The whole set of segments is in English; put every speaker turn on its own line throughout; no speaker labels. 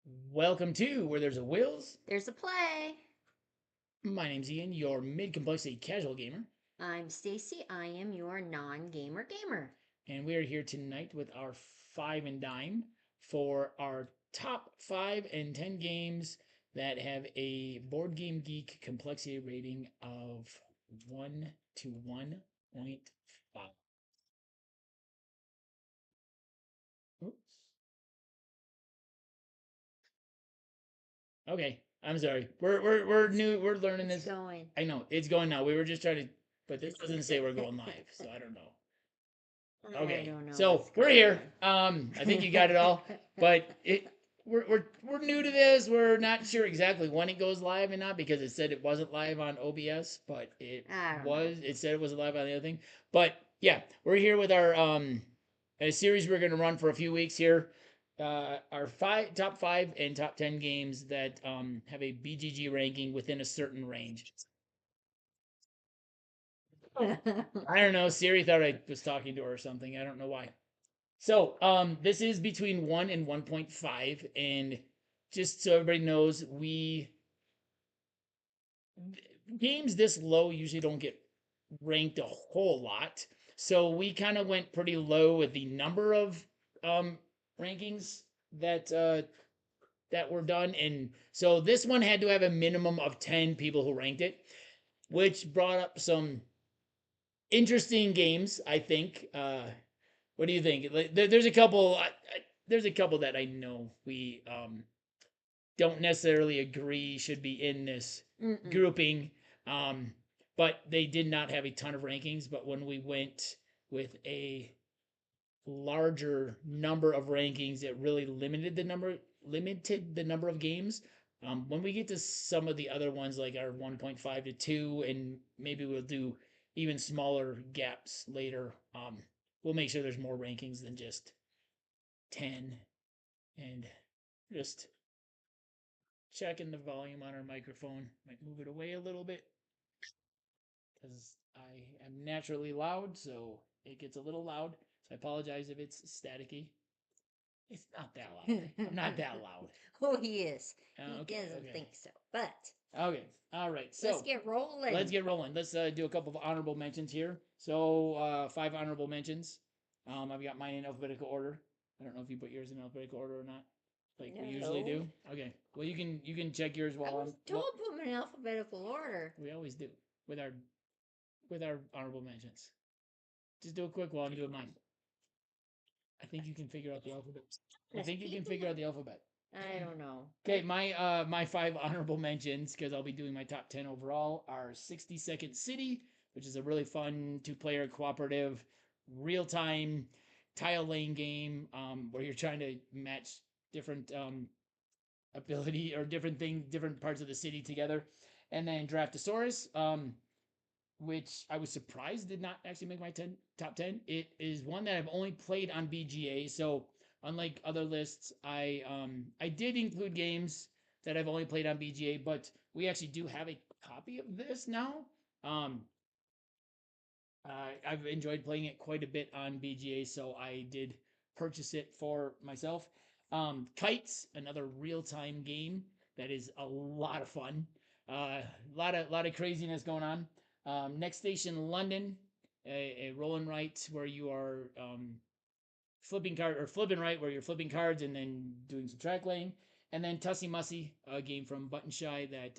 Welcome to Where There's a Wills.
There's a play.
My name's Ian, your mid-complexity casual gamer,
I'm Stacey. I am your non-gamer gamer.
and we are here tonight with our five and dime for our top 5 and 10 games that have a Board Game Geek complexity rating of 1 to 1.5. Oops. Okay, I'm sorry. We're new. We're learning
It's
this.
going.
I know it's going now. We were just trying to, but this doesn't say we're going live, so I don't know.
I
Okay,
don't know
so
what's
we're
going
here.
on.
I think you got it all, but we're new to this. We're not sure exactly when it goes live and not because it said it wasn't live on OBS, but it
I don't know.
was. It said it was live on the other thing. But yeah, we're here with our a series we're gonna run for a few weeks here. Our top 5 and top 10 games that have a BGG ranking within a certain range. I don't know. Siri thought I was talking to her or something. I don't know why. So, this is between 1 and 1.5, and just so everybody knows, games this low usually don't get ranked a whole lot. So we kind of went pretty low with the number of um rankings that were done, and so this one had to have a minimum of 10 people who ranked it, which brought up some interesting games, I think. What do you think? There's a couple. There's a couple that I know we don't necessarily agree should be in this
Mm-mm.
grouping, um, but they did not have a ton of rankings. But when we went with a larger number of rankings, it really limited the number of games. When we get to some of the other ones, like our 1.5 to 2, and maybe we'll do even smaller gaps later. We'll make sure there's more rankings than just 10, and just checking the volume on our microphone. Might move it away a little bit because I am naturally loud, so it gets a little loud. So I apologize if it's staticky. It's not that loud. I'm not that loud.
Oh, he is. He
Okay,
doesn't
okay.
think so. But
Okay, all right.
let's
So
get rolling.
let's get rolling. Let's do a couple of honorable mentions here. So 5 honorable mentions. I've got mine in alphabetical order. I don't know if you put yours in alphabetical order or not, like we usually
No.
do. Okay. Well, you can check yours
I
while
was
I'm.
told put them in alphabetical order.
We always do with our honorable mentions. Just do a quick while I'm doing mine. I think you can figure out the alphabet. I
There's
think you can
people.
figure out the alphabet.
I don't know.
Okay, my 5 honorable mentions, because I'll be doing my top 10 overall, are 60 Second City, which is a really fun 2-player cooperative real time tile laying game, where you're trying to match different ability or different parts of the city together. And then Draftosaurus, which I was surprised did not actually make my top 10. It is one that I've only played on BGA, so unlike other lists, I did include games that I've only played on BGA, but we actually do have a copy of this now. Um, I've enjoyed playing it quite a bit on BGA, so I did purchase it for myself. Kites, another real-time game that is a lot of fun. A lot of craziness going on. Next Station London, a roll and write where you are flipping right where you're flipping cards and then doing some track laying. And then Tussie Mussy, a game from Button Shy that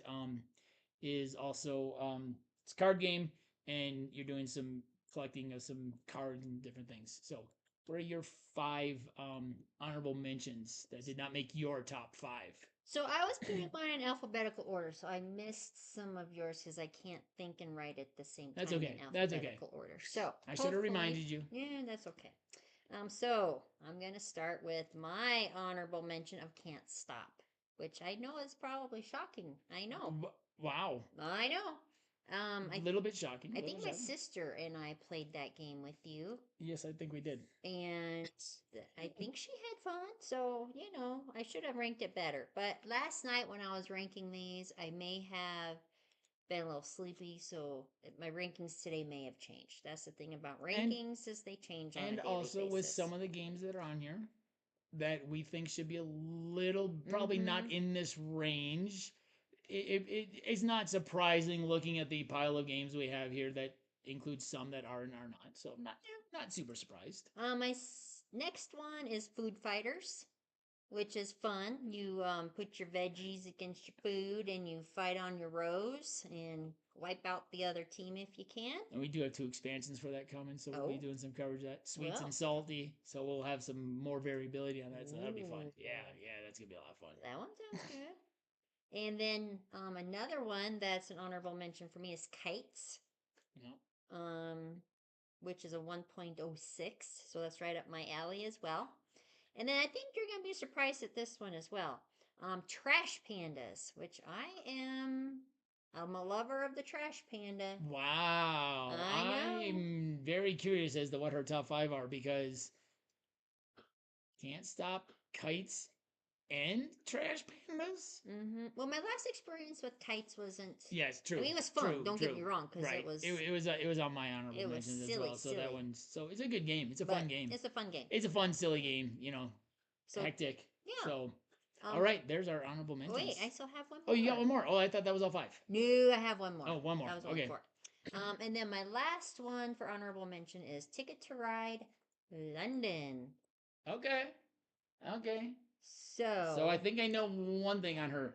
is also it's a card game, and you're doing some collecting of some cards and different things. So, what are your 5 honorable mentions that did not make your top 5?
So I was putting mine in alphabetical order, so I missed some of yours because I can't think and write at the same
That's
time in
okay. That's okay.
alphabetical order. So
I should have
hopefully,
reminded you.
yeah, that's okay. So I'm gonna start with my honorable mention of Can't Stop, which I know is probably shocking. I know,
Wow.
I know.
A little bit shocking.
I
A little
think my
shocking.
sister and I played that game with you,
Yes, I think we did.
and I think she had fun. So, I should have ranked it better. But last night when I was ranking these, I may have been a little sleepy, so my rankings today may have changed. That's the thing about
And
rankings is they change on a
and
daily
also with
basis.
some of the games that are on here, that we think should be a little, probably not
Mm-hmm.
in this range. It's not surprising looking at the pile of games we have here that includes some that are and are not. So I'm not super surprised.
My next one is Food Fighters, which is fun. You put your veggies against your food and you fight on your rows and wipe out the other team if you can.
And we do have 2 expansions for that coming, so we'll be
Oh,
doing some coverage of that. Sweets and
well.
salty, so we'll have some more variability on that, so that'll be fun.
Ooh,
Yeah, that's gonna be a lot of fun.
that one sounds good. And then another one that's an honorable mention for me is Kites,
You know?
um, which is a 1.06. So that's right up my alley as well. And then I think you're going to be surprised at this one as well. Trash Pandas, which I'm a lover of the Trash Panda.
Wow,
I know.
I'm very curious as to what her top 5 are because can't stop kites and trash pandas.
Well, my last experience with Kites wasn't.
Yes,
I
true,
mean, it was fun.
true,
Don't get
true.
me wrong, because
Right, it was on my honorable
it was
mentions as
silly,
well. So that
silly,
one's so it's a good game. It's a
but
fun game.
it's a fun game.
It's a fun, silly game.
So
Hectic.
yeah.
So, all right, there's our honorable mentions.
Wait, I still have one
Oh,
more.
you got one more. Oh, I thought that was all 5.
No, I have one more.
Oh, one more.
That was only
Okay.
4. And then my last one for honorable mention is Ticket to Ride London.
Okay. Okay.
So,
So I think I know one thing on her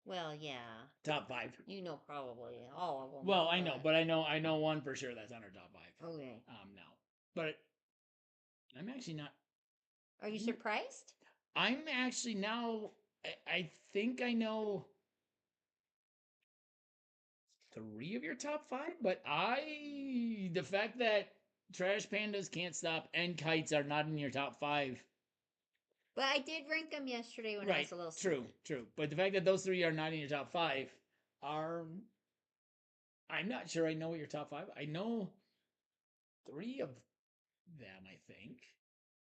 well, yeah,
top 5.
you know probably all of them.
Well, I know, but I know one for sure that's on her top 5.
Okay.
Now, but I'm actually not.
Are you surprised?
I'm actually now. I think I know 3 of your top 5, but the fact that Trash Pandas Can't Stop and Kites are not in your top 5.
But I did rank them yesterday when I
Right.
was a little
True.
sleepy.
True. But the fact that those 3 are not in your top 5 are. I'm not sure I know what your top 5. I know 3 of them. I think.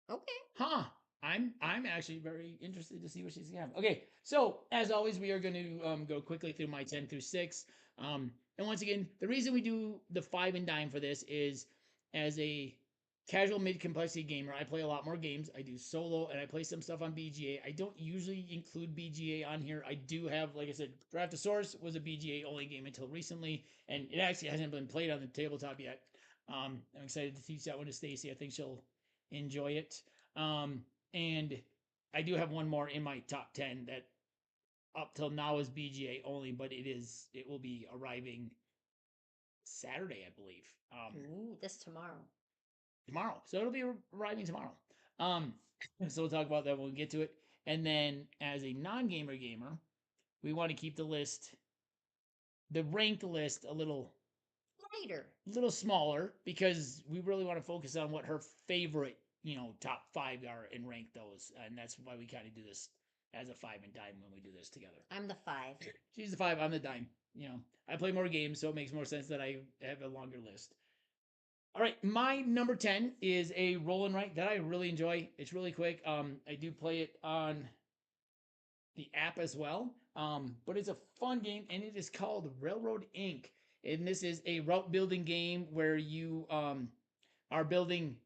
Okay.
Huh. I'm actually very interested to see what she's gonna have. Okay, so as always, we are going to go quickly through my 10 through 6. And once again, the reason we do the 5 and dime for this is as a casual mid complexity gamer, I play a lot more games. I do solo and I play some stuff on BGA. I don't usually include BGA on here. I do have, like I said, Draftosaurus was a BGA only game until recently, and it actually hasn't been played on the tabletop yet. I'm excited to teach that one to Stacey. I think she'll enjoy it. And I do have one more in my top 10 that up till now is BGA only, but it will be arriving Saturday, I believe.
Ooh, this tomorrow.
Tomorrow. So it'll be arriving tomorrow. Um, so we'll talk about that when we get to it. And then as a non-gamer gamer, we want to keep the ranked list a
Later.
little smaller because we really want to focus on what her favorite, top 5 are and rank those. And that's why we kind of do this as a 5 and dime when we do this together.
I'm the 5.
She's the 5, I'm the dime. I play more games, so it makes more sense that I have a longer list. All right, my number 10 is a roll and write that I really enjoy. It's really quick. I do play it on the app as well. But it's a fun game, and it is called Railroad Inc. And this is a route building game where you are building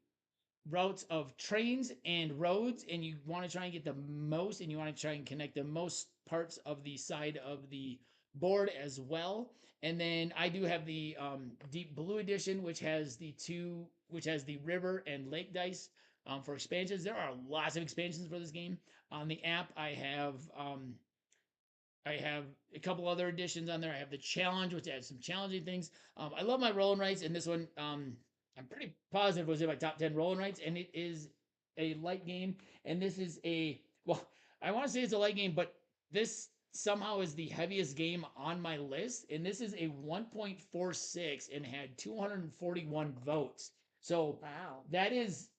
routes of trains and roads, and you want to try and get the most, and you want to try and connect the most parts of the side of the board as well. And then I do have the Deep Blue edition, which has the river and lake dice for expansions. There are lots of expansions for this game. On the app, I have a couple other additions on there. I have the challenge, which adds some challenging things. I love my roll and rights, and this one I'm pretty positive was in my top 10 roll and rights, and it is a light game. And this is I want to say it's a light game, but this somehow is the heaviest game on my list, and this is a 1.46 and had 241 votes. So
Wow.
that is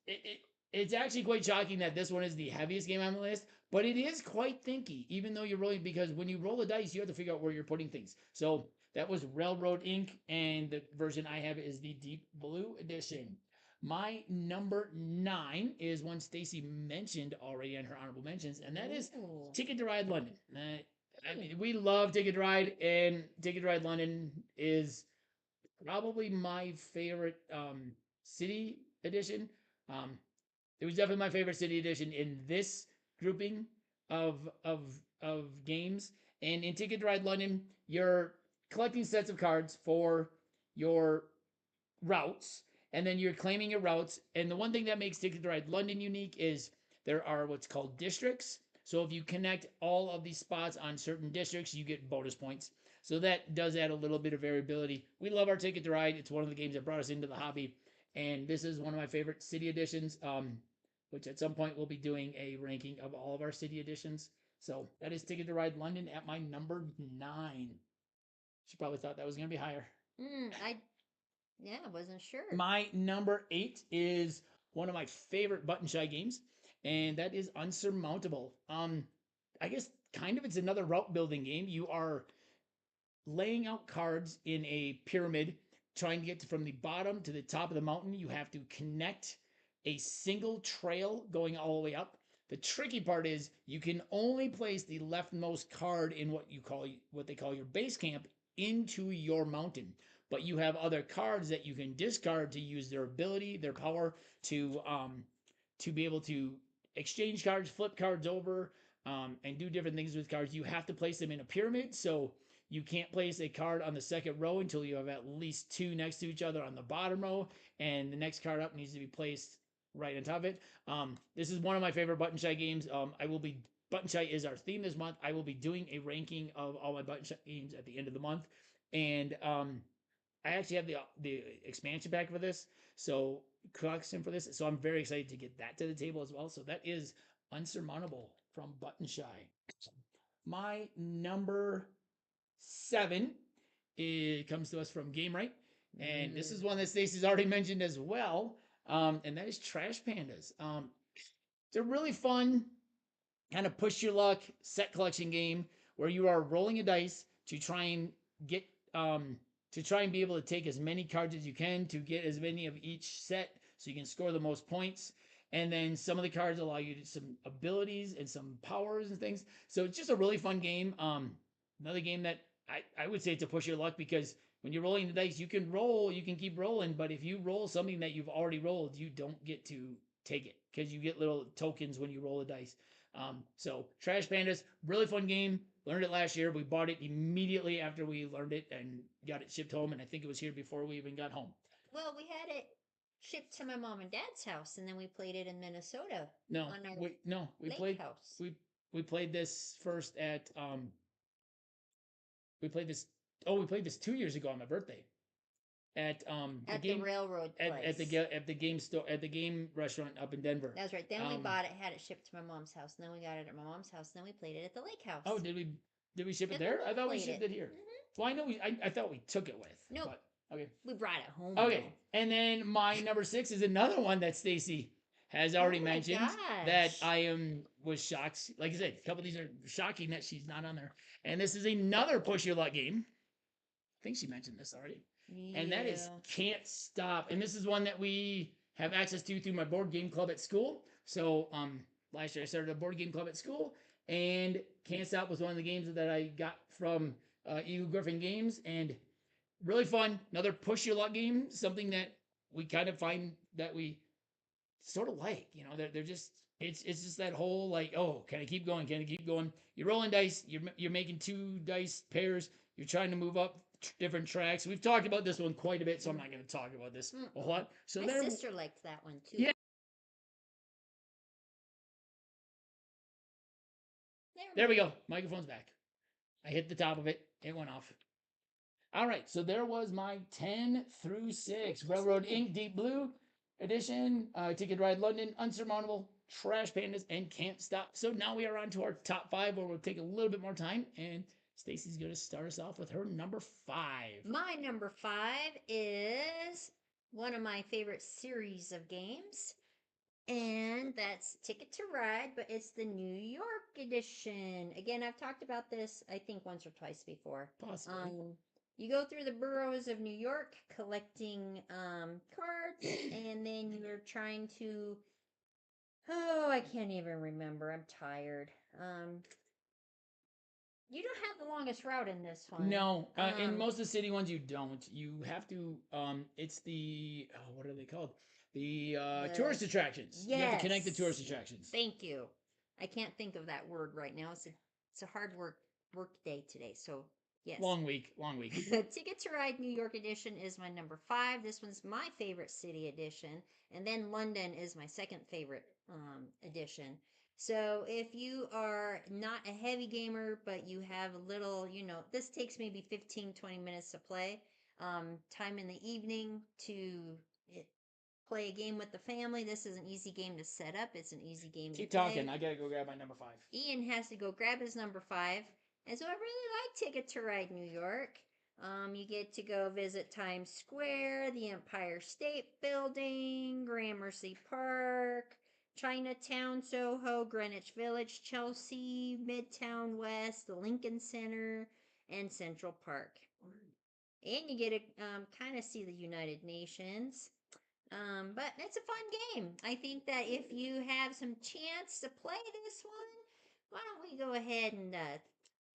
it's actually quite shocking that this one is the heaviest game on the list, but it is quite thinky, even though you're rolling, because when you roll the dice, you have to figure out where you're putting things. So that was Railroad Inc., and the version I have is the Deep Blue edition. My number 9 is one Stacey mentioned already on her honorable mentions, and that is Ticket to Ride London. I mean, we love Ticket to Ride, and Ticket to Ride London is probably my favorite city edition. Um, It was definitely my favorite city edition in this grouping of games. And in Ticket to Ride London, you're collecting sets of cards for your routes, and then you're claiming your routes. And the one thing that makes Ticket to Ride London unique is there are what's called districts. So if you connect all of these spots on certain districts, you get bonus points. So that does add a little bit of variability. We love our Ticket to Ride. It's one of the games that brought us into the hobby, and this is one of my favorite city editions. Which at some point we'll be doing a ranking of all of our city editions. So that is Ticket to Ride London at my number 9. She probably thought that was going to be higher.
I wasn't sure.
My number 8 is one of my favorite button shy games, and that is Unsurmountable. I guess kind of it's another route building game. You are laying out cards in a pyramid, trying to get from the bottom to the top of the mountain. You have to connect a single trail going all the way up. The tricky part is you can only place the leftmost card in what they call your base camp into your mountain. But you have other cards that you can discard to use their ability, their power to be able to exchange cards, flip cards over, and do different things with cards. You have to place them in a pyramid, so you can't place a card on the second row until you have at least 2 next to each other on the bottom row, and the next card up needs to be placed right on top of it. This is one of my favorite button shy games. Button shy is our theme this month. I will be doing a ranking of all my button shy games at the end of the month, and I actually have the expansion pack for this, so collection for this. So I'm very excited to get that to the table as well. So that is Unsurmountable from Button Shy. My number 7 comes to us from Game Right, and this is one that Stacey's already mentioned as well, and that is Trash Pandas. It's a really fun kind of push your luck set collection game where you are rolling a dice to try and get to try and be able to take as many cards as you can to get as many of each set so you can score the most points. And then some of the cards allow you to some abilities and some powers and things. So it's just a really fun game. Another game that I would say to push your luck, because when you're rolling the dice, you can keep rolling, but if you roll something that you've already rolled, you don't get to take it because you get little tokens when you roll the dice. So Trash Pandas, really fun game. Learned it last year. We bought it immediately after we learned it and got it shipped home, and I think it was here before we even got home.
Well, we had it shipped to my mom and dad's house, and then we played it in Minnesota.
No,
on our
we
lake
played
house.
we played this first at we played this we played this 2 years ago on my birthday at
the railroad place.
At the game store at the game restaurant up in Denver.
That's right. Then we bought it, had it shipped to my mom's house, and then we got it at my mom's house, and then we played it at the lake house.
Oh, did we ship it there? I thought we shipped it here. Mm-hmm. Well, I know I thought we took it with.
No. Nope.
Okay.
We brought it home.
Okay. Though. And then my number 6 is another one that Stacey has already mentioned that I was shocked. Like I said, a couple of these are shocking that she's not on there. And this is another push your luck game. I think she mentioned this already. Yeah. And that is Can't Stop. And this is one that we have access to through my board game club at school. So last year I started a board game club at school, and Can't Stop was one of the games that I got from Eagle Griffin Games, and really fun. Another push your luck game, something that we kind of find that we sort of like. You know, they're just it's just that whole like, oh, can I keep going? Can I keep going? You're rolling dice. You're making 2 dice pairs. You're trying to move up different tracks. We've talked about this one quite a bit, so I'm not going to talk about this a whole lot. So
my sister liked that one too.
Yeah. There we go. Microphone's back. I hit the top of it. It went off. All right, so there was my 10 through 6. Railroad Ink Deep Blue Edition, Ticket Ride London, Unsurmountable, Trash Pandas, and Can't Stop. So now we are on to our top 5, where we'll take a little bit more time, and Stacey's going to start us off with her number 5.
My number 5 is one of my favorite series of games, and that's Ticket to Ride, but it's the New York edition. Again, I've talked about this, I think, once or twice before.
Possibly.
You go through the boroughs of New York collecting cards, and then you're trying to... Oh, I can't even remember. I'm tired. You don't have the longest route in this one.
No, in most of the city ones you don't. You have to. It's the what are they called? The
The
tourist attractions. You have to connect the tourist
yes.
attractions.
Thank you. I can't think of that word right now. It's a hard work day today. So yes.
Long week, long week.
Ticket to Ride New York edition is my number 5. This one's my favorite city edition, and then London is my second favorite edition. So if you are not a heavy gamer, but you have a little, this takes maybe 15-20 minutes to play. Time in the evening to it, play a game with the family. This is an easy game to set up. It's an easy game
Keep
to play.
talking. I gotta go grab my number 5.
Ian has to go grab his number 5. And so I really like Ticket to Ride New York. You get to go visit Times Square, the Empire State Building, Gramercy Park, Chinatown, Soho, Greenwich Village, Chelsea, Midtown West, the Lincoln Center, and Central Park. And you get to kind of see the United Nations. But it's a fun game. I think that if you have some chance to play this one, why don't we go ahead and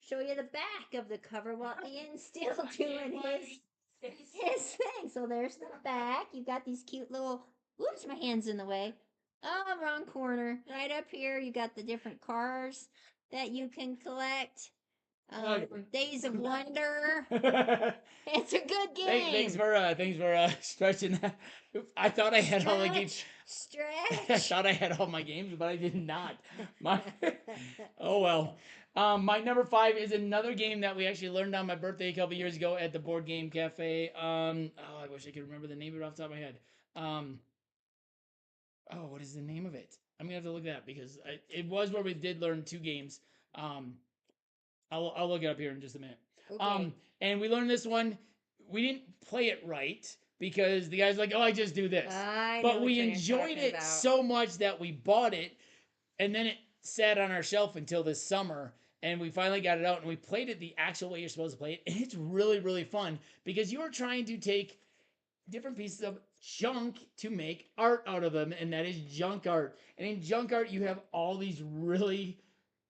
show you the back of the cover while Ian's still doing his thing. So there's the back. You've got these cute little. Oops, my hand's in the way. Oh, wrong corner. Right up here, you got the different cars that you can collect. Days of Wonder. It's a good game.
Thanks for stretching that. I thought I had all the games.
Stretch.
I thought I had all my games, but I did not. My oh well. My number 5 is another game that we actually learned on my birthday a couple years ago at the Board Game Cafe. I wish I could remember the name of it off the top of my head. What is the name of it? I'm gonna have to look that up because it was where we did learn 2 games. I'll look it up here in just a minute.
Okay.
And we learned this one. We didn't play it right because the guy's like, "Oh, I just do this."
I know
But
which
we
one you're
enjoyed
talking
it
about.
so much that we bought it, and then it sat on our shelf until this summer. And we finally got it out, and we played it the actual way you're supposed to play it. And it's really, really fun because you are trying to take different pieces of junk to make art out of them, and that is junk art. And in junk art, you have all these really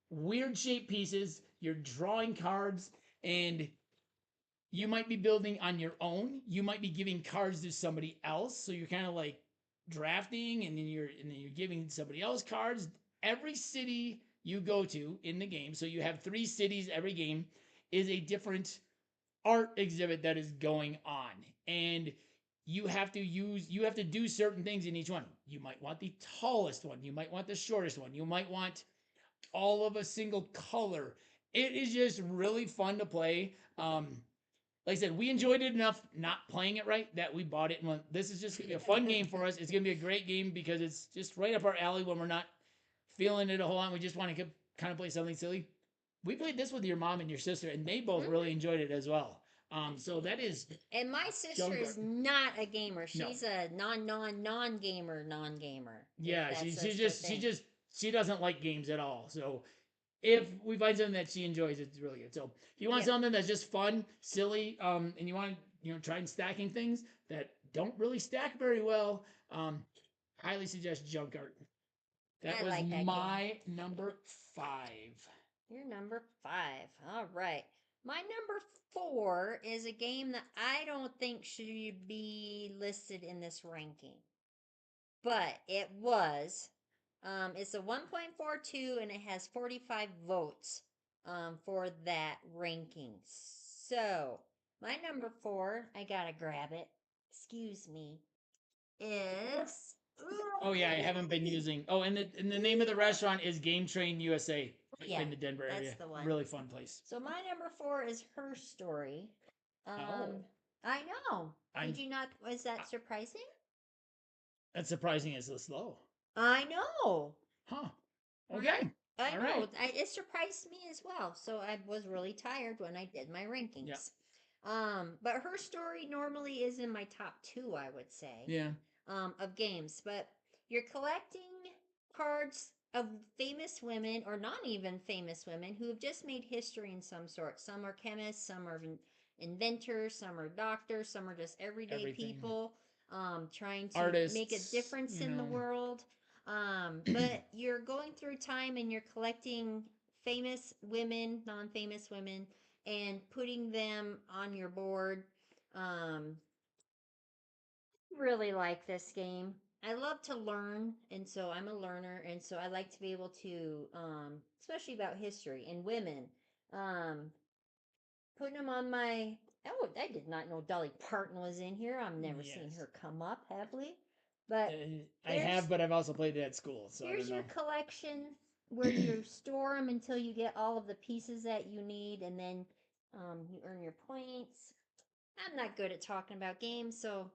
weird shaped pieces. You're drawing cards, and you might be building on your own. You might be giving cards to somebody else. So you're kind of like drafting, and then you're giving somebody else cards. Every city you go to in the game, so you have 3 cities every game, is a different art exhibit that is going on. And you have to do certain things in each one. You might want the tallest one, you might want the shortest one, you might want all of a single color. It is just really fun to play. Like I said, we enjoyed it enough not playing it right that we bought it and went, this is just gonna be a fun game for us. It's gonna be a great game because it's just right up our alley when we're not feeling it a whole lot. We just want to kind of play something silly. We played this with your mom and your sister, and they both really enjoyed it as well. So that is.
And my sister is not a gamer. She's a non-gamer.
Yeah, she doesn't like games at all. So if we find something that she enjoys, it's really good. So if you want something that's just fun, silly, and you want to try and stacking things that don't really stack very well, highly suggest Junk Art. That was like my number 5.
Your number 5. All right. My number 4 is a game that I don't think should be listed in this ranking, but it was. It's a 1.42 and it has 45 votes for that ranking. So, my number 4, I gotta grab it. Excuse me. Is.
Oh yeah, I haven't been using. Oh, and the name of the restaurant is Game Train USA in the Denver area.
That's the one.
Really fun place.
So my number 4 is Her Story. I know. Did you not? Was that surprising?
That's surprising. It's this low.
I know.
Huh. Okay.
I know. Right. It surprised me as well. So I was really tired when I did my rankings. Yeah. But Her Story normally is in my top 2, I would say.
Yeah.
Of games, but you're collecting cards of famous women or not even famous women who have just made history in some sort. Some are chemists, some are inventors, some are doctors, some are just everyday people trying to artists, make a difference in the world. But you're going through time and you're collecting famous women, non-famous women, and putting them on your board. Really like this game. I love to learn, and so I'm a learner, and so I like to be able to, especially about history and women, um, putting them on my. Oh, I did not know Dolly Parton was in here. I've never seen
Yes.
her come up, have we? But
I
there's
have, but I've also played it at school, so I don't
here's your
know.
collection where you store them until you get all of the pieces that you need, and then you earn your points. I'm not good at talking about games, so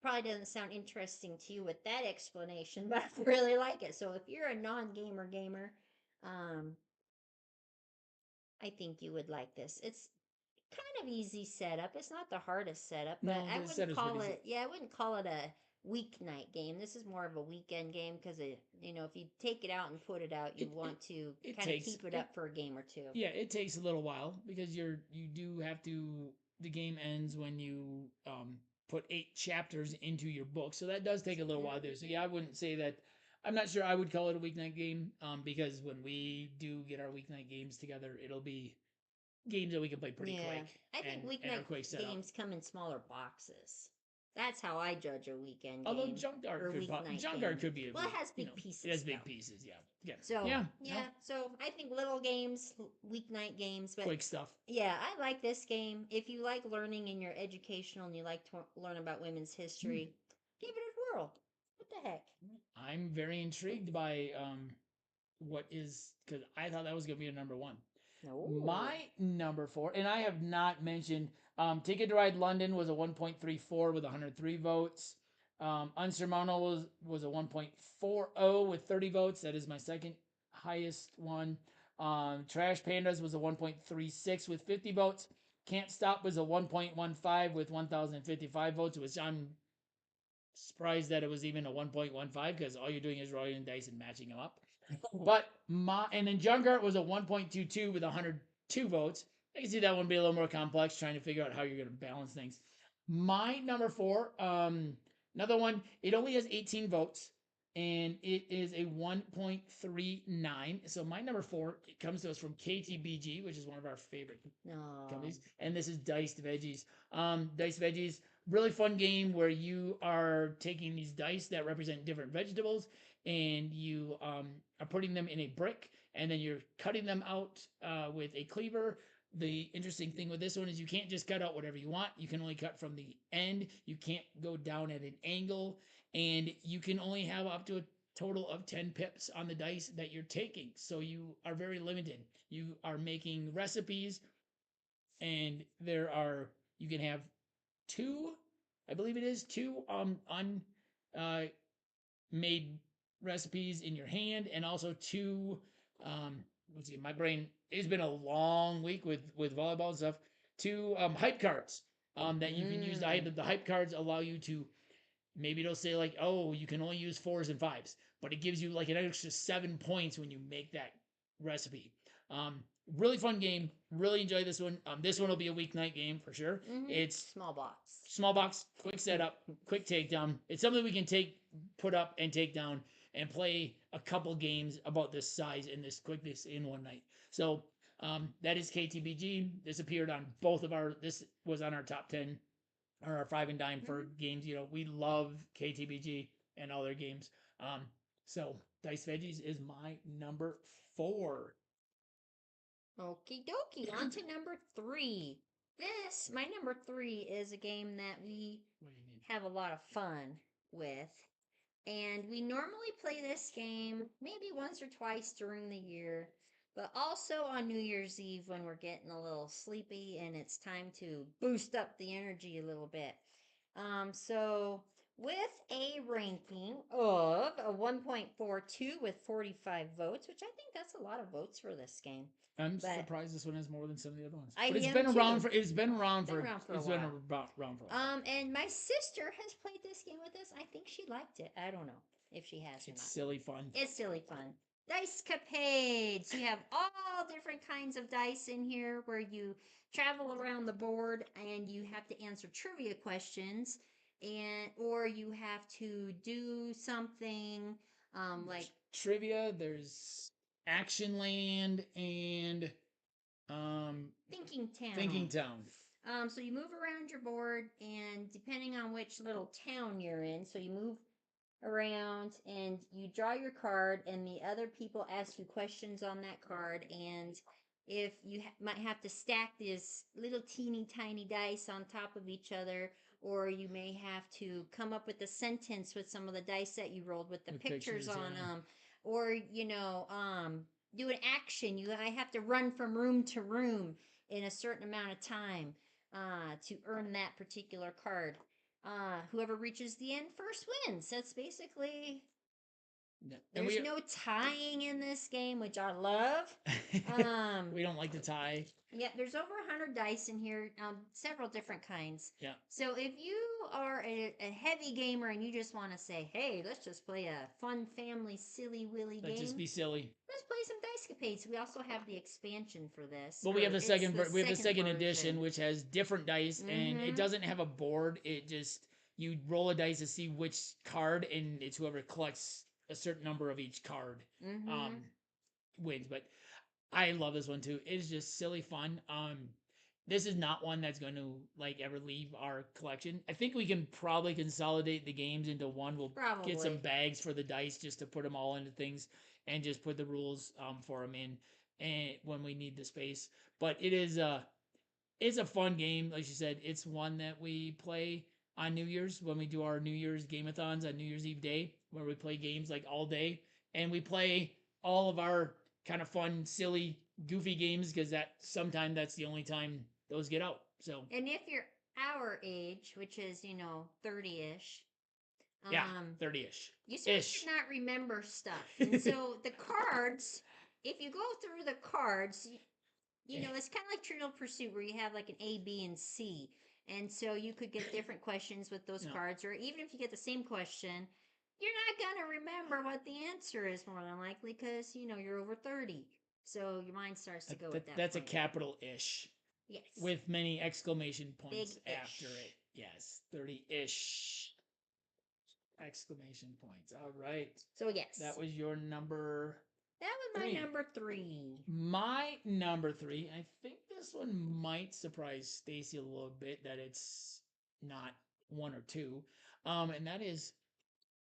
probably doesn't sound interesting to you with that explanation, but I really like it. So if you're a non-gamer gamer, um, I think you would like this. It's kind of easy setup. It's not the hardest setup, but
No,
I
the
wouldn't
set is
call
pretty easy.
it. Yeah, I wouldn't call it a weeknight game. This is more of a weekend game because if you take it out and put it out, you
It it
want to
it
kind of
takes
keep it
it.
up for a game or two.
Yeah, it takes a little while because you do have to. The game ends when you put 8 chapters into your book, so that does take a little while to do. So yeah, I wouldn't say that. I'm not sure I would call it a weeknight game because when we do get our weeknight games together, it'll be games that we can play pretty
Yeah,
quick
I think
and are
weeknight
quick setup.
games come in smaller boxes. That's how I judge a weekend
Although
game or weeknight
Junkyard
game.
could be a
Well, it
week,
has big
it has
pieces
big
though.
pieces. Yeah, yeah,
So,
yeah. No,
yeah, so I think little games, weeknight games, but
quick stuff.
yeah, I like this game. If you like learning and you're educational and you like to learn about women's
Hmm.
history, give it a whirl. What the heck?
I'm very intrigued by what is because I thought that was going to be a number one.
No.
My number four, and I have not mentioned Ticket to Ride London was a 1.34 with 103 votes. Unsurmountable was a 1.40 with 30 votes. That is my second highest one. Trash Pandas was a 1.36 with 50 votes. Can't Stop was a 1.15 with 1,055 votes, which I'm surprised that it was even a 1.15 because all you're doing is rolling dice and matching them up. But and then Junkart was a 1.22 with 102 votes. I can see that one be a little more complex, trying to figure out how you're going to balance things. My number four, another one. It only has 18 votes, and it is a 1.39. So my number four it comes to us from KTBG, which is one of our favorite
No.
companies, and this is Diced Veggies. Diced Veggies, really fun game where you are taking these dice that represent different vegetables and you are putting them in a brick and then you're cutting them out with a cleaver. The interesting thing with this one is you can't just cut out whatever you want. You can only cut from the end. You can't go down at an angle, and you can only have up to a total of 10 pips on the dice that you're taking. So you are very limited. You are making recipes, and you can have two, I believe it is two un uh, made recipes in your hand, and also two. Let's see, my brain. It's been a long week with volleyball and stuff. Two hype cards that you can use.
Mm.
The hype cards allow you to maybe it'll say like, oh, you can only use fours and fives, but it gives you like an extra 7 points when you make that recipe. Um, Really fun game. Really enjoy this one. This one will be a weeknight game for sure.
Mm-hmm.
It's
Small box.
small box, quick setup, quick takedown. It's something we can put up and take down and play a couple games about this size and this quickness in one night. So that is KTBG. This appeared on both of our. This was on our top 10 or our five and dime for
Mm-hmm.
games. We love KTBG and all their games. Um, so Dice Veggies is my number four.
Okie dokie. On to number three. My number three, is a game that we
What do you need?
have a lot of fun with. And we normally play this game maybe once or twice during the year, but also on New Year's Eve when we're getting a little sleepy and it's time to boost up the energy a little bit. So with a ranking of a 1.42 with 45 votes, which I think that's a lot of votes for this game.
I'm
But
surprised this one has more than some of the other ones.
I
But it's
am
been around
too.
for it's been around
Been
for
around for a
it's been
while.
around for a while.
And my sister has played this game with us. I think she liked it. I don't know if she has or
It's
not.
silly fun.
It's silly fun. Dice capades. You have all different kinds of dice in here where you travel around the board and you have to answer trivia questions, or you have to do something like
Trivia. There's Action Land and um,
Thinking
Thinking
Town.
Town.
So you move around your board, and depending on which little town you're in, so you move around and you draw your card, and the other people ask you questions on that card. And if you might have to stack these little teeny tiny dice on top of each other, or you may have to come up with a sentence with some of the dice that you rolled with the pictures on them, or do an action. I have to run from room to room in a certain amount of time to earn that particular card. Whoever reaches the end first wins. That's basically.
Yeah.
There's no tying in this game, which I love.
We don't like to tie.
Yeah, there's over 100 dice in here, several different kinds.
Yeah.
So if you are a heavy gamer and you just want to say, hey, let's just play a fun family silly willy game.
Let's just be silly.
Let's play some Dice Capades. We also have the expansion for this.
Well, we have the second edition, which has different dice, and it doesn't have a board. It just, you roll a dice to see which card, and it's whoever collects a certain number of each card wins. But I love this one too. It is just silly fun. This is not one that's going to like ever leave our collection. I think we can probably consolidate the games into one. We'll get some bags for the dice just to put them all into things and just put the rules for them in and when we need the space. But it's a fun game. Like you said, it's one that we play on New Year's when we do our New Year's game-a-thons on New Year's Eve day, where we play games like all day, and we play all of our kind of fun, silly, goofy games because sometimes that's the only time those get out. So,
and if you're our age, which is 30-ish,
yeah, 30-ish,
you still not remember stuff, and so the cards. If you go through the cards, it's kind of like Trivial Pursuit, where you have like an A, B, and C. And so you could get different questions with those cards, or even if you get the same question, you're not going to remember what the answer is more than likely because, you're over 30. So your mind starts to go with that.
That's point. A capital-ish.
Yes.
With many exclamation points
Big-ish.
After it. Yes, 30-ish. Exclamation points. All right.
So, yes.
That was your number...
That was my number 3.
My number 3, I think this one might surprise Stacey a little bit that it's not 1 or 2. And that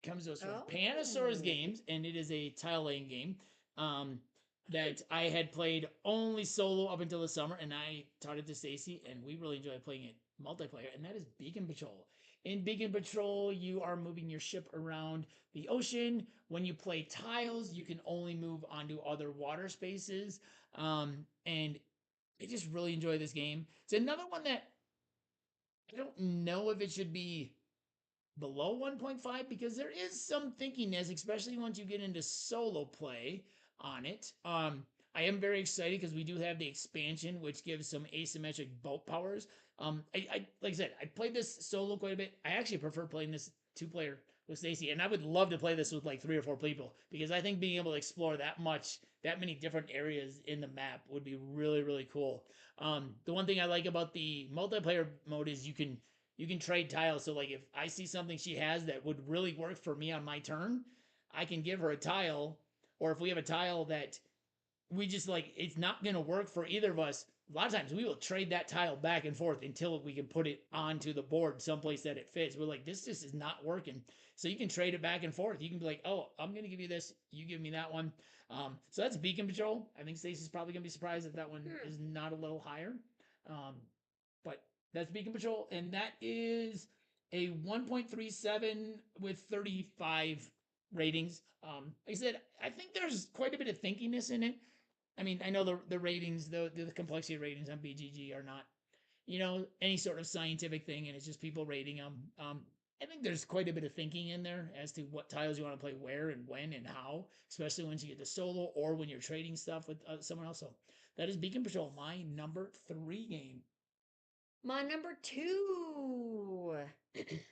comes to us from Panasaurus Games, and it is a tile laying game that I had played only solo up until the summer, and I taught it to Stacey, and we really enjoyed playing it multiplayer, and that is Beacon Patrol. In Beacon Patrol, you are moving your ship around the ocean. When you play tiles, you can only move onto other water spaces. And I just really enjoy this game. It's another one that I don't know if it should be below 1.5 because there is some thinkiness, especially once you get into solo play on it. I am very excited because we do have the expansion, which gives some asymmetric boat powers. I like I said, I played this solo quite a bit. I actually prefer playing this 2-player with Stacey, and I would love to play this with like 3 or 4 people because I think being able to explore that many different areas in the map would be really, really cool. The one thing I like about the multiplayer mode is you can trade tiles. So like if I see something she has that would really work for me on my turn, I can give her a tile, or if we have a tile that we just like it's not going to work for either of us, a lot of times we will trade that tile back and forth until we can put it onto the board someplace that it fits. We're like, this just is not working. So you can trade it back and forth. You can be like, oh, I'm going to give you this. You give me that one. So that's Beacon Patrol. I think Stacey's probably going to be surprised if that one is not a little higher. But that's Beacon Patrol. And that is a 1.37 with 35 ratings. Like I said, I think there's quite a bit of thinkiness in it. I mean, I know the ratings, the complexity ratings on BGG are not, any sort of scientific thing, and it's just people rating them. I think there's quite a bit of thinking in there as to what tiles you want to play where and when and how, especially once you get to solo or when you're trading stuff with someone else. So that is Beacon Patrol, my number 3 game.
My number 2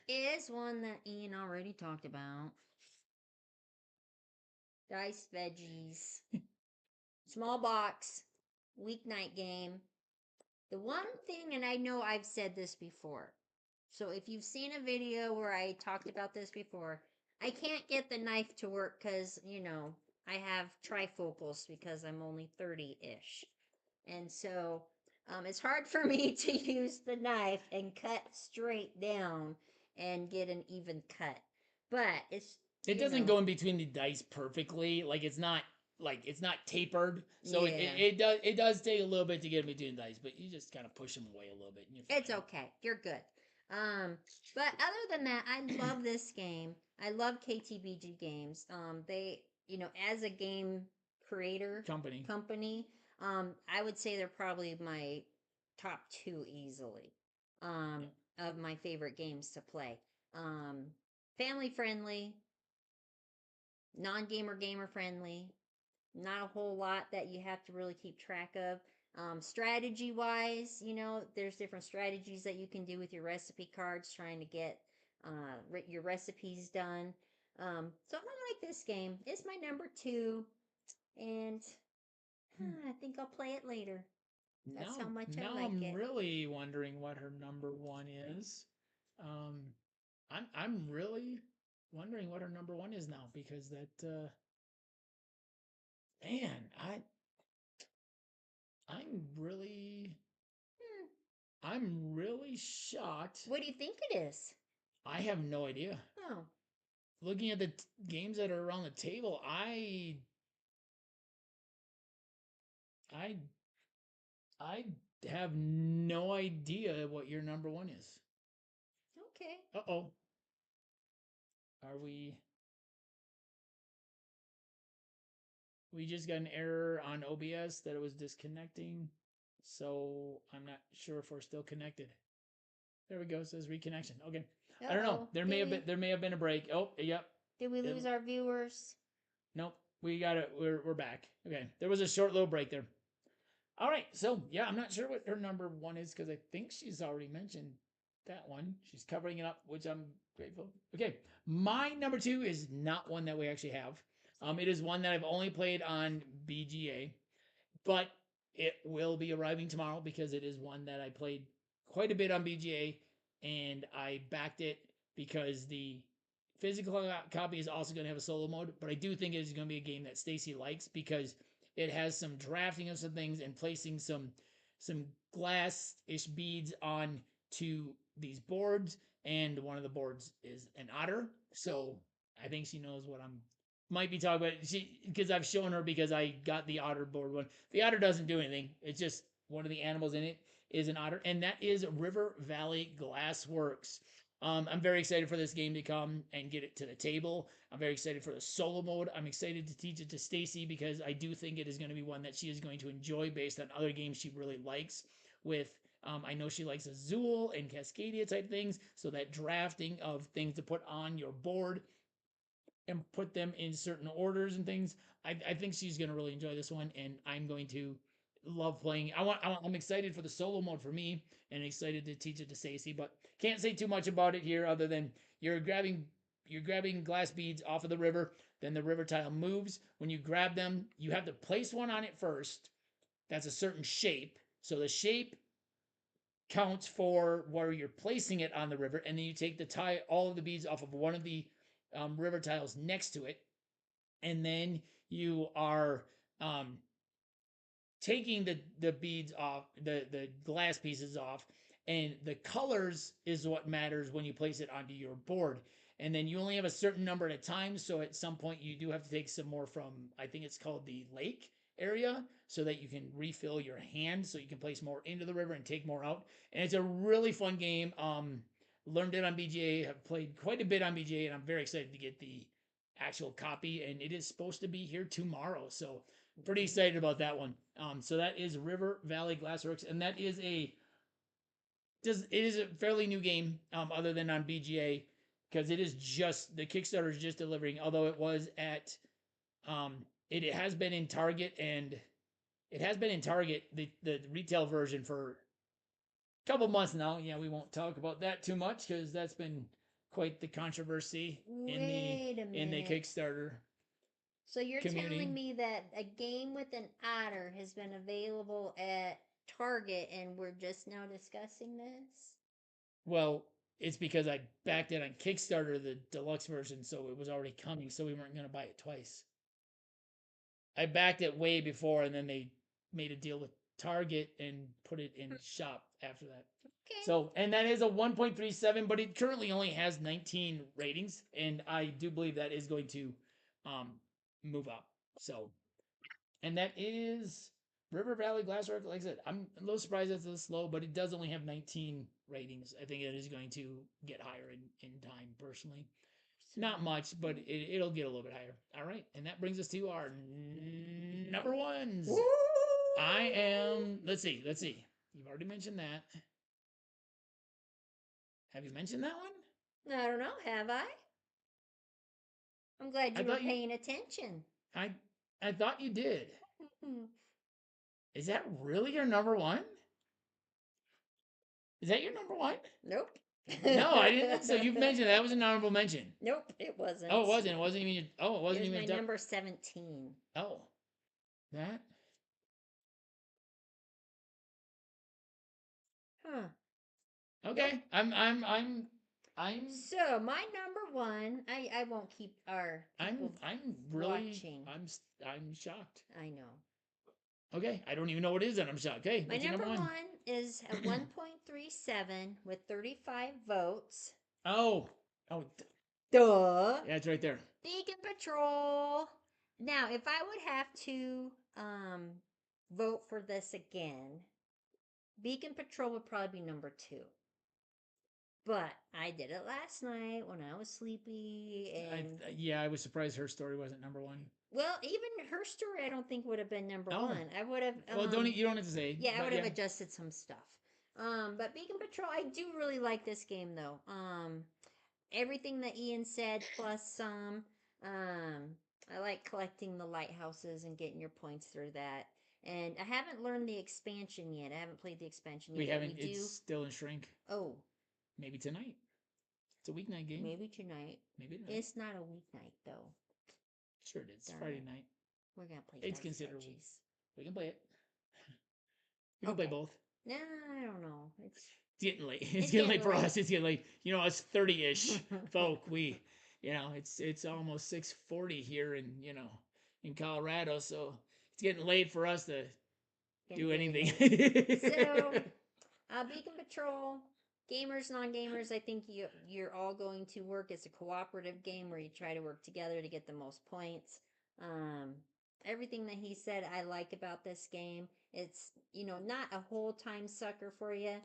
is one that Ian already talked about. Dice Veggies. Small box, weeknight game. The one thing, and I know I've said this before, so if you've seen a video where I talked about this before, I can't get the knife to work because, I have trifocals because I'm only 30-ish. And so it's hard for me to use the knife and cut straight down and get an even cut. but it's
It doesn't go in between the dice perfectly. It's not tapered. So
yeah.
it does take a little bit to get in between the dice, but you just kind of push them away a little bit and you're fine.
It's okay. You're good. But other than that, I love this game. I love KTBG games. They, as a game creator company, I would say they're probably my top two easily. Of my favorite games to play. Um, family friendly, non-gamer gamer friendly. Not a whole lot that you have to really keep track of. Strategy wise, there's different strategies that you can do with your recipe cards trying to get your recipes done. So I like this game. It's my number two, and I think I'll play it later. That's how much I like
I'm
it.
really wondering what her number one is. Um, I'm really wondering what her number one is now because man, I'm really
Hmm.
I'm really shocked.
What do you think it is?
I have no idea.
Oh,
Looking at the games that are around the table, I I have no idea what your number one is.
okay.
Uh-oh. Are we just got an error on OBS that it was disconnecting. So I'm not sure if we're still connected. There we go. It says reconnection. Okay. I don't know.
Uh-oh.
There may have been a break. Oh, yep.
Did we lose our viewers?
Nope. We got it. We're back. Okay. There was a short little break there. All right. So yeah, I'm not sure what her number one is because I think she's already mentioned that one. She's covering it up, which I'm grateful. Okay. My number two is not one that we actually have. It is one that I've only played on BGA, but it will be arriving tomorrow because it is one that I played quite a bit on BGA and I backed it because the physical copy is also going to have a solo mode, but I do think it is going to be a game that Stacey likes because it has some drafting of some things and placing some glass-ish beads on to these boards, and one of the boards is an otter. So I think she knows what I'm might be talking about. She because I've shown her because I got the otter board one. The otter doesn't do anything. It's just one of the animals in it is an otter, and that is River Valley Glassworks. I'm very excited for this game to come and get it to the table. I'm very excited for the solo mode. I'm excited to teach it to Stacy because I do think it is going to be one that she is going to enjoy based on other games she really likes. I know she likes Azul and Cascadia type things, so that drafting of things to put on your board and put them in certain orders and things. I think she's going to really enjoy this one, and I'm going to love playing. I'm excited for the solo mode for me, and excited to teach it to Stacey. But can't say too much about it here, other than you're grabbing glass beads off of the river. Then the river tile moves. When you grab them, you have to place one on it first. That's a certain shape. So the shape counts for where you're placing it on the river, and then you take all of the beads off of one of the river tiles next to it, and then you are um, taking the beads off, the glass pieces off, and the colors is what matters when you place it onto your board. And then you only have a certain number at a time, so at some point you do have to take some more from, I think it's called the lake area, so that you can refill your hand, so you can place more into the river and take more out. And it's a really fun game. Learned it on BGA, have played quite a bit on BGA, and I'm very excited to get the actual copy. And it is supposed to be here tomorrow, so pretty excited about that one. So that is River Valley Glassworks, and that is a fairly new game, other than on BGA, because it is just the Kickstarter is just delivering. Although it was at, it has been in Target, and it has been in Target the retail version for a couple months now. Yeah, we won't talk about that too much because that's been quite the controversy
Wait a
in the
minute.
Kickstarter
So you're
community.
telling me that a game with an otter has been available at Target and we're just now discussing this?
Well, it's because I backed it on Kickstarter, the deluxe version, so it was already coming, so we weren't going to buy it twice. I backed it way before, and then they made a deal with Target and put it in shop after that.
Okay.
So, and that is a 1.37, but it currently only has 19 ratings, and I do believe that is going to um, move up. So, and that is River Valley Glasswork. Like I said, I'm a little surprised it's this slow, but it does only have 19 ratings. I think it is going to get higher in time, personally. Not much, but it'll get a little bit higher. All right, and that brings us to our number ones.
Woo!
I am. Let's see. You've already mentioned that. Have you mentioned that one?
I don't know. Have I? I'm glad
I
you were
thought you.
paying attention.
I. I thought you did. Is that really your number one? Is that your number one?
Nope.
No, I didn't think so. You've mentioned that was an honorable mention.
Nope, it wasn't.
Oh, it wasn't. It wasn't even. Oh, it wasn't
It was
even.
my number 17.
Oh, that.
Huh.
Okay.
Nope.
I'm.
So my number one, I won't keep our people
I'm really.
watching.
I'm shocked.
I know.
Okay, I don't even know what it is, and I'm shocked. Okay,
My
what's your
number
number one?
one is a 1.37 with 35 votes.
Oh, oh,
Duh.
yeah, it's right there.
Beacon Patrol. Now, if I would have to vote for this again, Beacon Patrol would probably be number two. But I did it last night when I was sleepy, and
Yeah, I was surprised her story wasn't number one.
well, even her story I don't think would have been number
Oh.
one. I would have.
Well, you don't have to say.
Yeah, I would have adjusted some stuff. But Beacon Patrol, I do really like this game though. Everything that Ian said plus some. I like collecting the lighthouses and getting your points through that. And I haven't learned the expansion yet. I haven't played the expansion yet.
We haven't.
We do.
It's still in shrink.
Oh.
Maybe tonight. It's a weeknight game.
Maybe tonight.
Maybe tonight.
It's not a weeknight though.
Sure it is.
Darn
Friday
it.
night.
We're gonna play.
It's considered a week. We can play it. We can play both.
Nah, I don't know. It's
getting late. It's getting late for us. It's getting late. You know, us 30-ish folk. It's almost 6:40 here in Colorado, so it's getting late for us to do anything.
So, Beacon Patrol, gamers, non-gamers, I think you're all going to work. It's a cooperative game where you try to work together to get the most points. Everything that he said I like about this game. It's, not a whole time sucker for you.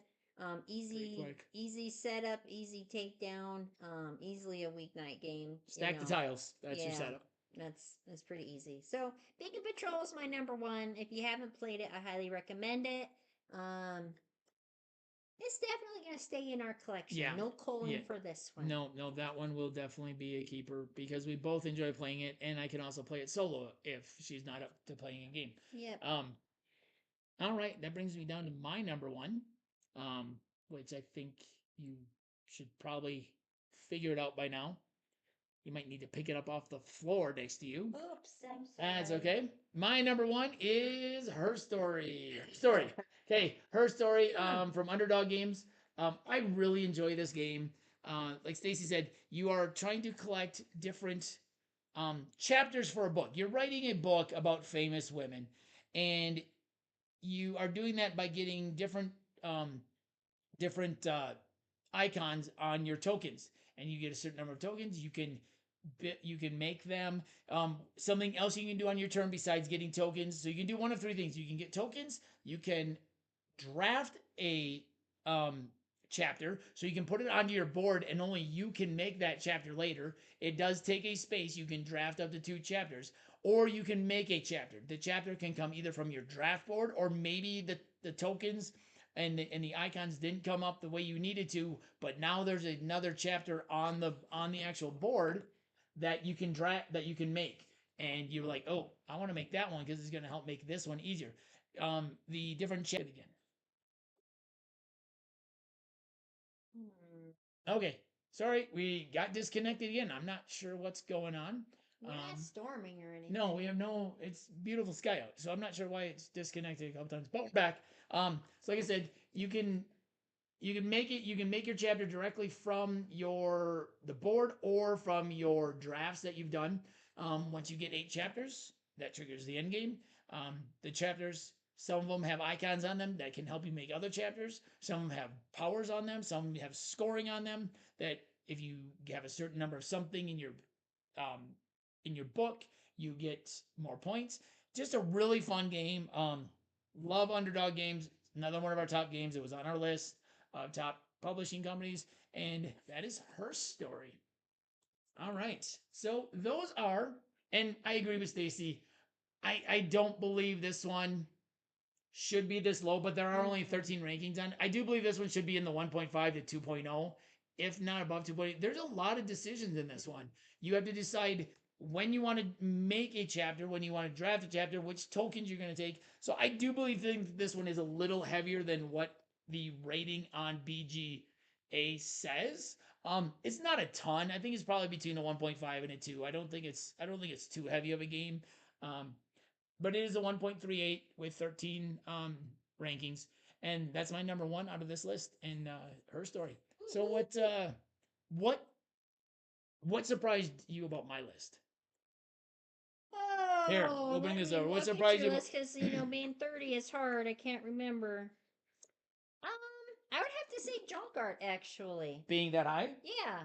Easy setup, easy takedown, easily a weeknight game.
Stack the tiles. That's your setup.
That's pretty easy. So Beacon Patrol is my number one. If you haven't played it, I highly recommend it. It's definitely gonna stay in our collection. Yeah. No calling for this one.
No, that one will definitely be a keeper because we both enjoy playing it, and I can also play it solo if she's not up to playing a game.
Yep.
All right, that brings me down to my number one, which I think you should probably figure it out by now. You might need to pick it up off the floor next to you.
Oops, I'm sorry.
That's okay. My number one is Her Story. Okay, Her Story from Underdog Games. I really enjoy this game. Like Stacey said, you are trying to collect different chapters for a book. You're writing a book about famous women, and you are doing that by getting different icons on your tokens, and you get a certain number of tokens. You can make them. Something else you can do on your turn besides getting tokens. So you can do one of three things. You can get tokens. You can draft a chapter, so you can put it onto your board, and only you can make that chapter later. It does take a space. You can draft up to 2 chapters, or you can make a chapter. The chapter can come either from your draft board, or maybe the tokens and the icons didn't come up the way you needed to, but now there's another chapter on the actual board that you can make, and you're like, oh, I want to make that one because it's going to help make this one easier. The different chapters again. Okay, sorry, we got disconnected again. I'm not sure what's going on.
We're not storming or anything.
No, we have no. It's beautiful sky out, so I'm not sure why it's disconnected a couple times. But we're back. So like I said, you can make it. You can make your chapter directly from the board or from your drafts that you've done. Once you get 8 chapters, that triggers the end game. The chapters Some of them have icons on them that can help you make other chapters. Some of them have powers on them. Some have scoring on them that if you have a certain number of something um, in your book, you get more points. Just a really fun game. Love Underdog Games. Another one of our top games. It was on our list of top publishing companies, and that is her story. All right. So those are, and I agree with Stacy. I don't believe this one should be this low, but there are only 13 rankings on. I do believe this one should be in the 1.5 to 2.0, if not above 2.0. There's a lot of decisions in this one. You have to decide when you want to make a chapter, when you want to draft a chapter, which tokens you're going to take. So I do believe this one is a little heavier than what the rating on BGA says. It's not a ton. I think it's probably between a 1.5 and a 2. I don't think it's too heavy of a game. Um, but it is a 1.38 with 13 rankings, and that's my number one out of this list. And her story. So what what surprised you about my list? Here, we'll bring this over. What surprised you?
Because being 30 is hard. I can't remember. I would have to say junk art, actually.
Being that high?
Yeah,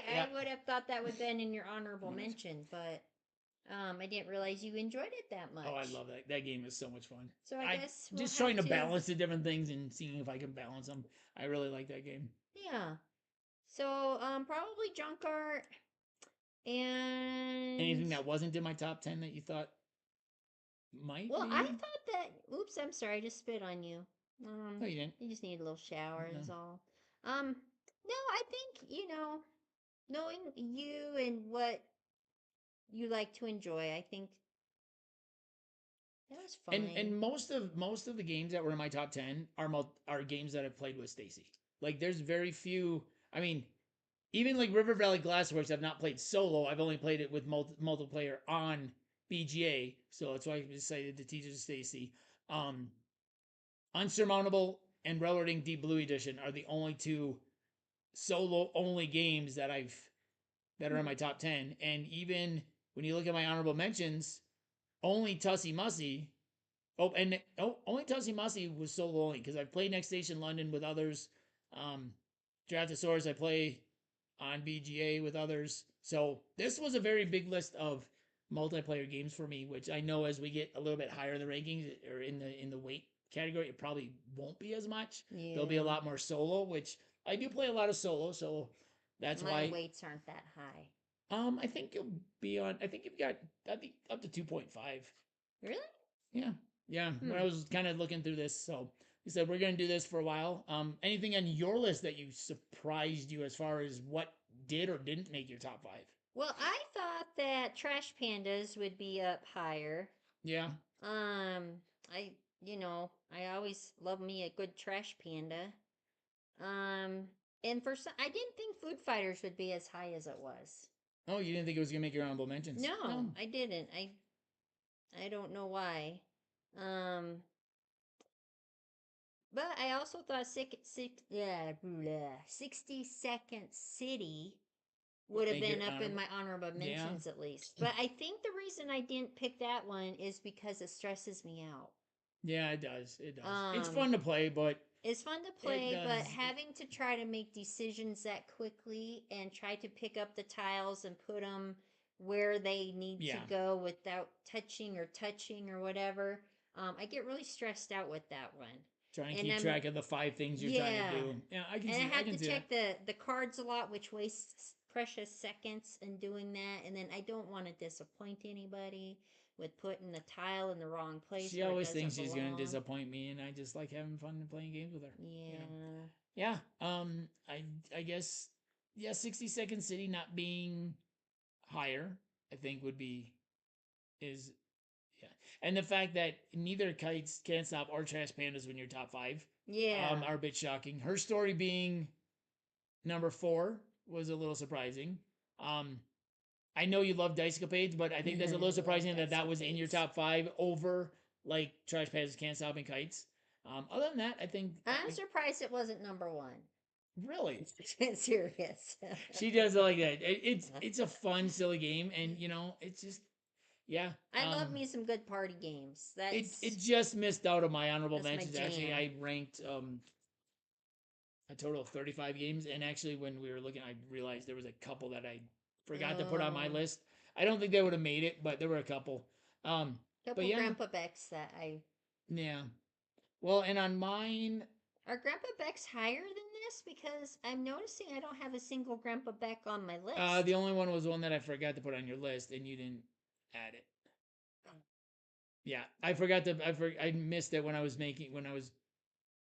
Yeah.
I would have thought that would have been in your honorable mention, but I didn't realize you enjoyed it that much.
Oh, I love that. That game is so much fun.
So I guess we'll
just
have
trying to balance the different things and seeing if I can balance them. I really like that game.
Yeah. So probably junk art and
Anything that wasn't in my top 10 that you thought might
well,
be?
I thought that. Oops, I'm sorry. I just spit on you.
No, you didn't.
You just need a little shower.
No.
Is all. No, I think knowing you and what you like to enjoy. I think that was fun.
And most of the games that were in my top 10 are games that I've played with Stacy. Like there's very few. I mean, even like River Valley Glassworks, I've not played solo. I've only played it with multiplayer on BGA. So that's why I decided to teach it to Stacy. Um, Unsurmountable and Railroading Deep Blue Edition are the only two solo only games that are in my top 10. And even when you look at my honorable mentions, only Tussie Mussy. Only Tussie Mussy was solo only because I've played Next Station London with others. Um, Draftosaurus I play on BGA with others. So this was a very big list of multiplayer games for me, which I know as we get a little bit higher in the rankings or in the weight category, it probably won't be as much.
Yeah.
There'll be a lot more solo, which I do play a lot of solo, so that's
My
why
weights aren't that high.
I think you'll be on. I think you've got. I think up to 2.5.
Really?
Yeah, yeah. When I was kind of looking through this, so you said we're gonna do this for a while. Anything on your list that you surprised you as far as what did or didn't make your top 5?
Well, I thought that Trash Pandas would be up higher.
Yeah.
I I always love me a good Trash Panda. Um, and for some, I didn't think Food Fighters would be as high as it was.
Oh, you didn't think it was gonna make your honorable mentions?
No, I didn't. I don't know why. Um, but I also thought 60-Second City would have
Make
been
your
up in my
honorable-
honorable
Yeah.
mentions at least. But I think the reason I didn't pick that one is because it stresses me out.
Yeah, it does. It does. It's fun to play, but
It's fun to play, but
does.
having to try to make decisions that quickly and try to pick up the tiles and put them where they need to
Yeah.
go without touching or whatever, I get really stressed out with that one.
try and
And
keep
I'm-
track of the 5 things you're trying to do. Yeah, I can
And
see.
I have
can
to
see
check
that.
the cards a lot, which wastes precious seconds in doing that. And then I don't want to disappoint anybody with putting the tile in the wrong place.
She
where it
always
doesn't
thinks she's gonna
belong.
disappoint me, and I just like having fun and playing games with her.
Yeah.
You know? Yeah. I guess 60-Second City not being higher, I think would be is yeah. And the fact that neither Kites, Can't Stop, or Trash Pandas when you're top 5
Yeah.
are a bit shocking. Her story being number 4 was a little surprising. I know you love Dice Capades, but I think that's a little surprising that was in your top 5 over like Trash Pandas, Can't Stop, and Kites. Other than that, I think
I'm surprised it wasn't number 1.
really
Serious.
she does it like that. It's a fun, silly game, and it's just Yeah.
I love me some good party games.
It just missed out on my honorable
That's my
mentions. Actually,
jam.
I ranked a total of 35 games, and actually, when we were looking, I realized there was a couple that I forgot to put on my
Oh,
list. I don't think they would have made it, but there were a couple. But
couple
yeah,
Grandpa Becks that I.
yeah. Well, and on mine,
Are Grandpa Becks higher than this? Because I'm noticing I don't have a single Grandpa Beck on my
the
list.
only one was one that I forgot to put on your list, and you didn't add it. Yeah, I forgot to. I missed it when I was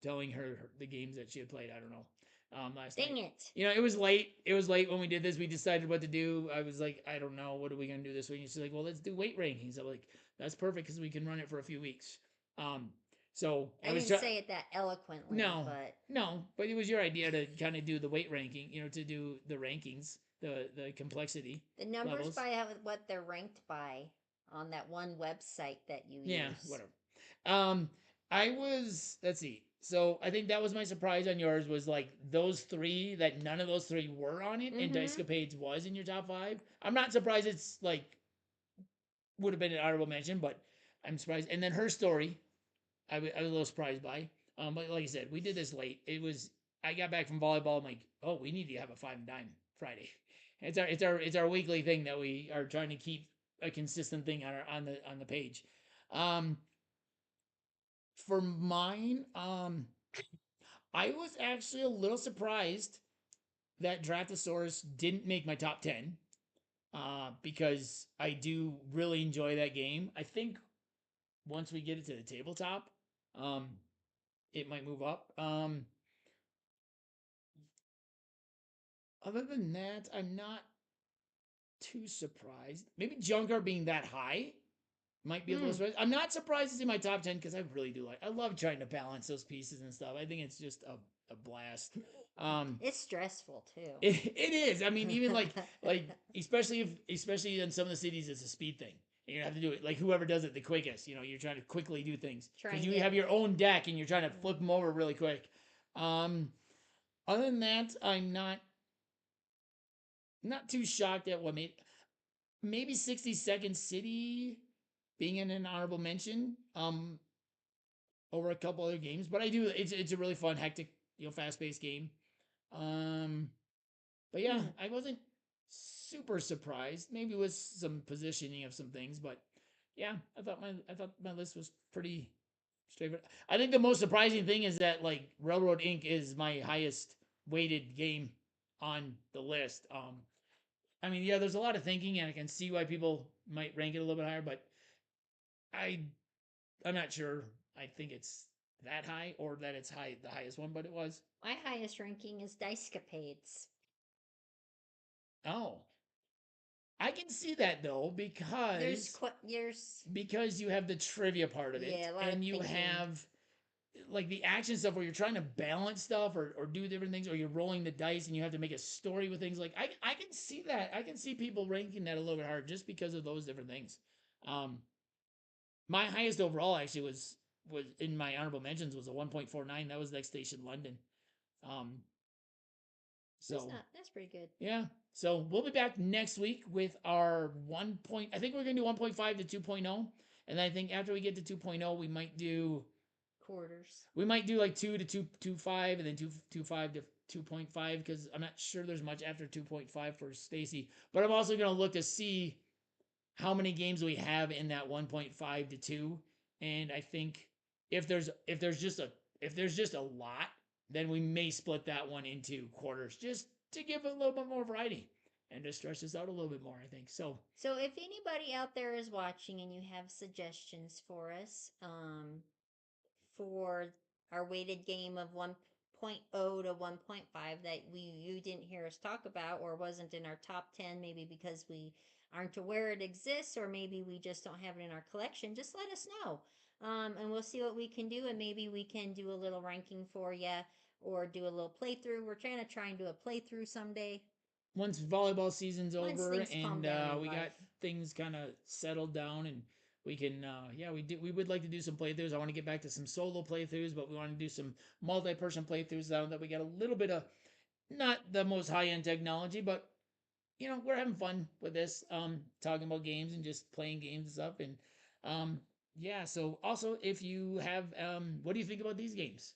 telling her the games that she had played. I don't know. Last
Dang
night.
it.
You know, it was late. It was late when we did this. We decided what to do. I was like, I don't know. What are we gonna do this week? And she's like, well, let's do weight rankings. I'm like, that's perfect because we can run it for a few weeks. Um, so
I didn't say it that eloquently,
no,
but
no, but it was your idea to kind of do the weight ranking. You know, to do the rankings, the complexity
the numbers
levels.
by what they're ranked by on that one website that you
Yeah,
use.
whatever. Um, I was let's see. So I think that was my surprise on yours was like those three that none of those three were on it, and
Mm-hmm.
Dicecapades was in your top five. I'm not surprised it's like would have been an honorable mention, but I'm surprised. And then her story, I was a little surprised by. But like I said, we did this late. It was I got back from volleyball. I'm like, oh, we need to have a five and dime Friday. It's our weekly thing that we are trying to keep a consistent thing on the page. Um, for mine, I was actually a little surprised that Draftosaurus didn't make my top 10 because I do really enjoy that game. I think once we get it to the tabletop, um, it might move up. Other than that, I'm not too surprised. Maybe Junkyard being that high might be a little
Hmm.
surprised. I'm not surprised it's in my top 10 because I really do I love trying to balance those pieces and stuff. I think it's just a blast. Um,
It's stressful too.
it is. I mean, even like especially in some of the cities, it's a speed thing. You have to do it like whoever does it the quickest. You know, you're trying to quickly do things
Try
because
and
you
get.
have your own deck and you're trying to flip them over really quick. Um, other than that, I'm not too shocked at what made maybe 60-second city being in an honorable mention. Over a couple other games, but I do. It's a really fun, hectic, fast paced game. Um, But yeah,
Hmm.
I wasn't super surprised. Maybe with some positioning of some things, but yeah, I thought my list was pretty straightforward. I think the most surprising thing is that like Railroad Inc. is my highest weighted game on the list. I mean, yeah, there's a lot of thinking, and I can see why people might rank it a little bit higher, but I I'm not sure. I think it's that high or that it's the highest one, but it was.
My highest ranking is Dicecapades.
Oh, I can see that though
There's
because you have the trivia part of it
yeah, a lot of
and you
thinking.
have like the action stuff where you're trying to balance stuff or do different things or you're rolling the dice and you have to make a story with things like I can see that. I can see people ranking that a little bit hard just because of those different things. Um my highest overall actually was in my honorable mentions was a 1.49. That was Next Station London. Um so
That's pretty good.
yeah. So we'll be back next week with our 1 point. I think we're going to do 1.5 to 2.0. And I think after we get to 2.0,
Quarters.
we might do like 2 to 2.5 and then 2.5 to 2.5 because I'm not sure there's much after 2.5 for Stacy. But I'm also going to look to see how many games we have in that 1.5 to 2. And I think if there's just a lot, then we may split that one into quarters just to give it a little bit more variety and to stretch this out a little bit more, I think. So
So if anybody out there is watching and you have suggestions for us, for our weighted game of 1.0 to 1.5 that you didn't hear us talk about or wasn't in our top 10, maybe because we aren't aware it exists or maybe we just don't have it in our collection, just let us know. And we'll see what we can do, and maybe we can do a little ranking for you or do a little playthrough. We're trying to do a playthrough someday
once volleyball season's
once
over
things calm
and
down in
we got
life.
things kind of settled down and we can yeah we would like to do some playthroughs. I want to get back to some solo playthroughs, but we want to do some multi-person playthroughs now that we got a little bit of not the most high-end technology, but we're having fun with this, talking about games and just playing games and stuff. And um, yeah. So also, if you have, what do you think about these games?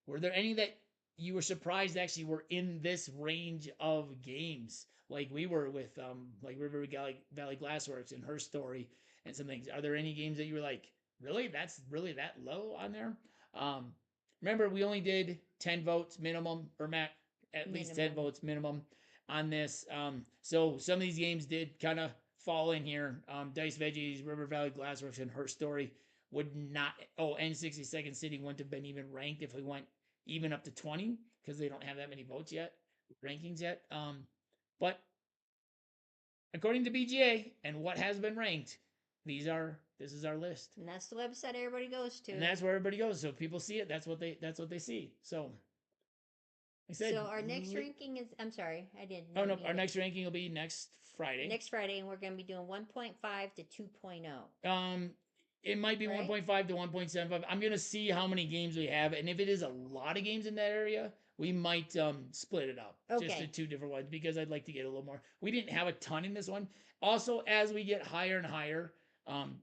Were there any that you were surprised actually were in this range of games? Like we were with, like River Valley Glassworks and her story and some things. Are there any games that you were like, really? That's really that low on there? Um, Remember, we only did 10 votes minimum, or Matt, at least 10
Minimum.
votes minimum on this. So some of these games did kind of fall in here. Dice Veggies, River Valley Glassworks, and Her Story would not. Oh, and 60 Second City wouldn't have been even ranked if we went even up to 20 because they don't have that many votes yet, rankings yet. But according to BGA and what has been ranked, this is our list,
And that's the website everybody goes to.
and that's where everybody goes. So if people see it, that's what they see. So I said,
So our next ranking is, I'm sorry, I didn't
oh no,
mean
our
to-
next ranking will be next Friday.
next Friday, and we're going to be doing 1.5 to 2.0.
It might be
Right?
1.5 to 1.75. I'm gonna see how many games we have, and if it is a lot of games in that area, we might split it up just to
Okay.
two different ones because I'd like to get a little more. We didn't have a ton in this one. Also, as we get higher and higher, um,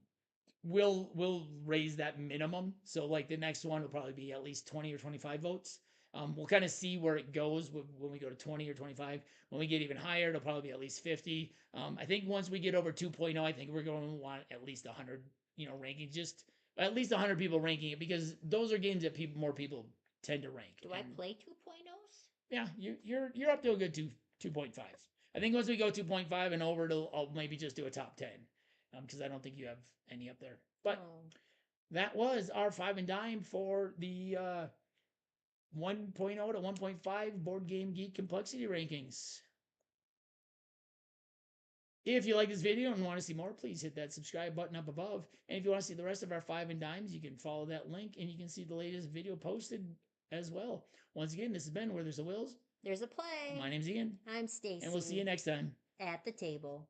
we'll raise that minimum. So like the next one will probably be at least 20 or 25 votes. We'll kind of see where it goes when we go to 20 or 25. When we get even higher, it'll probably be at least 50. I think once we get over 2.0, I think we're going to want at least 100, ranking, just at least 100 people ranking it because those are games that more people tend to rank.
Do I play 2.0s?
Yeah, you're up to a good 2.5. I think once we go 2.5 and over, I'll maybe just do a top 10 because I don't think you have any up there. But
Oh.
that was our five and dime for the 1.0 to 1.5 Board Game Geek Complexity Rankings. If you like this video and want to see more, please hit that subscribe button up above. And if you want to see the rest of our five and dimes, you can follow that link and you can see the latest video posted as well. Once again, this has been Where There's a Wills.
There's a play.
My name's Ian.
I'm Stacey.
And we'll see you next time.
At the table.